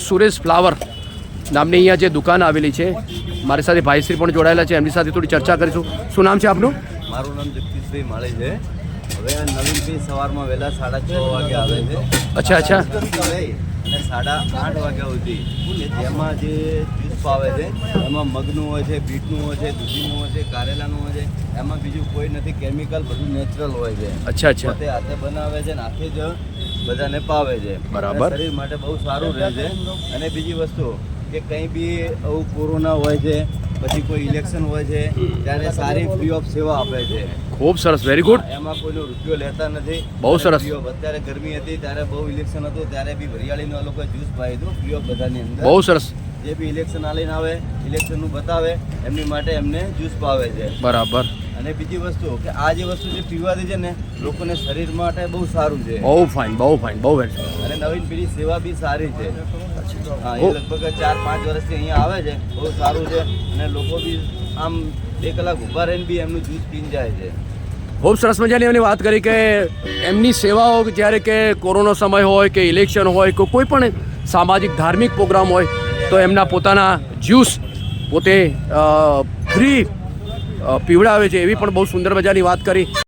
Suresh flower નામની અહીંયા જે દુકાન આવેલી છે, મારી સાથે ભાઈશ્રી પણ જોડાયેલા છે, એમની સાથે થોડી ચર્ચા કરીશું. શું નામ છે આપનું? મારું નામ જગદીશભાઈ માળી છે. હવે આ નવીનભાઈ સવારમાં વહેલા 6:30 વાગે આવે છે. અચ્છા અચ્છા. અને 8:30 વાગ્યા સુધી જેમાં જે જ્યુસ પાવે છે એમાં મગનું હોય છે, બીટનું હોય છે, દૂધીનું હોય છે, કારેલાનું હોય છે. એમાં બીજું કોઈ નથી, કેમિકલ, બધું નેચરલ હોય છે. અચ્છા અચ્છા. તે હાથે બનાવે છે ને હાથે જ બધાને પાવે છે. બરાબર. શરીર માટે બહુ સારું રહે છે. અને બીજી વસ્તુ કે કંઈ બી આવું કોરોના હોય છે, પછી કોઈ ઇલેક્શન હોય છે, ત્યારે સારી ફ્રી ઓફ સેવા આપે છે. ખૂબ સરસ, વેરી ગુડ. એમાં કોઈનો રૂપિયો લેતા નથી. બહુ સરસ. અત્યારે ગરમી હતી ત્યારે બહુ ઇલેક્શન હતું, ત્યારે બી વરિયાળીના લોકો જ્યુસ પાઈ હતું ફ્રી ઓફ બધાની અંદર. બહુ સરસ. જે બી ઇલેક્શન આલીને આવે, ઇલેક્શનનું બતાવે, એમની માટે એમને જ્યુસ પાવે છે. બરાબર. અને બીજી વસ્તુ કે આ જે વસ્તુ જે પીવાથી છે ને લોકોને શરીર માટે બહુ સારું છે. બહુ ફાઇન, બહુ ફાઇન, બહુ વેરી. અને નવીન પેઢી સેવા બી સારી છે. હા, એ લગભગ 4-5 વર્ષથી અહીંયા આવે છે, બહુ સારું છે. અને લોકો બી આમ 2 કલાક ઊભા રહીને બી એમનું જ્યુસ પીને જાય છે. ખૂબ સરસ મજાની એમની વાત કરી કે એમની સેવાઓ જ્યારે કે કોરોના સમય હોય કે ઇલેક્શન હોય કે કોઈ પણ સામાજિક ધાર્મિક પ્રોગ્રામ હોય તો એમના પોતાના જ્યુસ પોતે ફ્રી પીવડાવે છે. એવી પણ બહુ સુંદર મજાની વાત કરી.